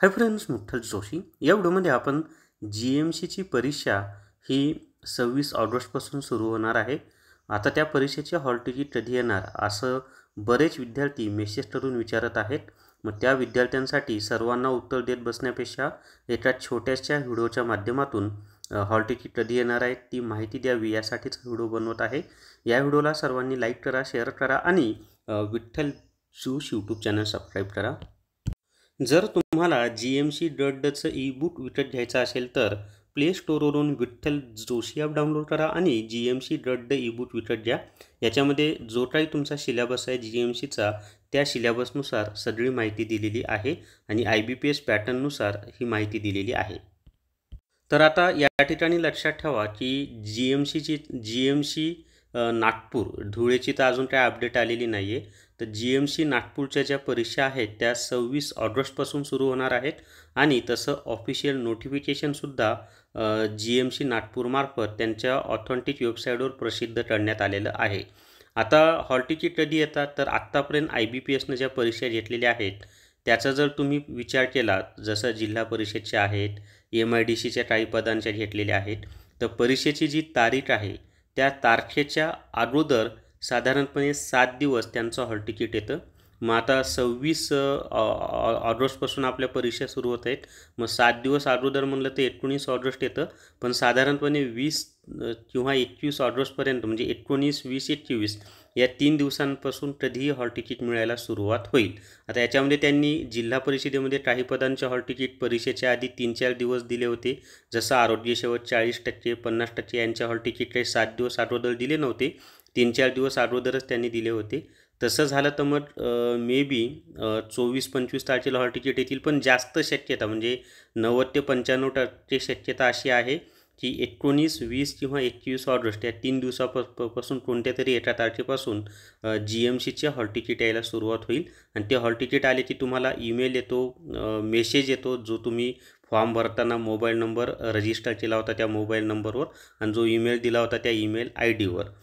Hi friends, मुठ्ठल Joshi या व्हिडिओमध्ये आपण GMCची परीक्षा ही 26 ऑगस्टपासून सुरू होणार आहे। आता त्या परीक्षेचे हॉल तिकीट कधी येणार असं बरेच विद्यार्थी मेसेज करून विचारत आहेत। मग त्या विद्यार्थ्यांसाठी सर्वांना उत्तर देत बसण्यापेक्षा एका छोट्याशा व्हिडिओच्या माध्यमातून हॉल तिकीट कधी येणार आहे ती माहिती द्यावी यासाठीच व्हिडिओ बनवत आहे। या व्हिडिओला सर्वांनी लाईक करा, शेअर करा आणि Vitthal Joshi YouTube channel subscribe करा। जर तुम्हाला GMC.चं ई-बुक विकत घ्यायचं असेल तर प्ले स्टोरवरून विठ्ठल जोशी ॲप डाउनलोड करा आणि GMC.द ई-बुक विकत घ्या। याच्यामध्ये जो काही तुमचा सिलेबस आहे GMCचा त्या सिलेबसनुसार सगळी माहिती दिलेली आहे आणि IBPS पॅटर्ननुसार ही माहिती दिलेली आहे। तर आता या ठिकाणी लक्षात ठेवा की GMC नागपूर धुळेची तर अजून काही अपडेट आलेली नाही आहे। तर GMC नागपूरच्या ज्या परीक्षा आहेत त्या 26 ऑगस्टपासून सुरू होणार आहेत आणि तसं ऑफिशियल नोटिफिकेशनसुद्धा GMC नागपूरमार्फत त्यांच्या ऑथेंटिक वेबसाईटवर प्रसिद्ध करण्यात आलेलं आहे। आता हॉल तिकीट कधी येतात तर आत्तापर्यंत IBPSनं ज्या परीक्षा घेतलेल्या आहेत त्याचा जर तुम्ही विचार केला, जसं जिल्हा परिषदच्या आहेत, MIDCच्या काही पदांच्या घेतलेल्या आहेत, तर परीक्षेची जी तारीख आहे त्या तारखेच्या अगोदर साधारणपणे 7 दिवस त्यांचं हॉल तिकीट येतं। मग आता 26 ऑगस्टपासून आपल्या परीक्षा सुरू होत आहेत। मग 7 दिवस अगोदर म्हणलं तर 19 ऑगस्ट येतं, पण साधारणपणे 20 किंवा 21 ऑगस्टपर्यंत म्हणजे 19, 20, 21 या 3 दिवसांपासून कधीही हॉल तिकीट मिळायला सुरुवात होईल। आता याच्यामध्ये त्यांनी जिल्हा परिषदेमध्ये काही पदांचे हॉल तिकीट परीक्षेच्या आधी 3-4 दिवस दिले होते, जसं आरोग्य सेवक 40%, 50% यांचे हॉल तिकीट काही 7 दिवस अगोदर दिले नव्हते, 3-4 दिवस अगोदरच त्यांनी दिले होते। तसं झालं तर मग मे बी 24-25 तारखेला हॉल तिकीट येतील, पण जास्त शक्यता म्हणजे 90 ते 95% शक्यता अशी आहे की 19, 20 किंवा 21 ऑगस्ट या 3 दिवसापासून कोणत्या तरी एका तारखेपासून GMCचे हॉल तिकीट यायला सुरुवात होईल आणि ते हॉल तिकीट आले की तुम्हाला ईमेल येतो, मेसेज येतो, जो तुम्ही फॉर्म भरताना मोबाईल नंबर रजिस्टर केला होता त्या मोबाईल नंबरवर आणि जो ईमेल दिला होता त्या ईमेल IDवर।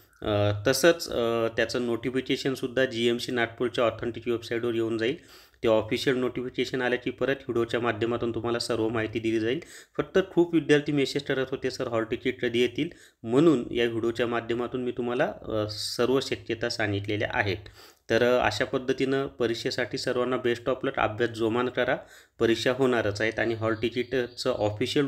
तसंच त्याचं नोटिफिकेशनसुद्धा GMC नागपूरच्या ऑथेंटिक वेबसाईटवर येऊन जाईल। ते ऑफिशियल नोटिफिकेशन आलं की परत व्हिडिओच्या माध्यमातून तुम्हाला सर्व माहिती दिली जाईल। फक्त खूप विद्यार्थी मेसेज करत होते, सर हॉल तिकीट कधी येतील, म्हणून या व्हिडिओच्या माध्यमातून मी तुम्हाला सर्व शक्यता सांगितलेल्या आहेत। तर अशा पद्धतीनं परीक्षेसाठी सर्वांना बेस्ट ऑफ लक, अभ्यास जोमान करा, परीक्षा होणारच आहेत आणि हॉल तिकीटचं ऑफिशियल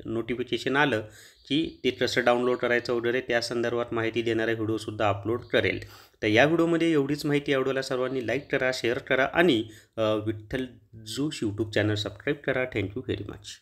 नोटिफिकेशन आलं की ते कसं डाउनलोड करायचं वगैरे त्या संदर्भात माहिती देणारा व्हिडिओसुद्धा अपलोड करेल। तर या व्हिडिओमध्ये एवढीच माहिती आवडल्याला सर्वांनी लाईक करा, शेअर करा आणि Vitthal Joshi YouTube channel subscribe करा। Thank you very much.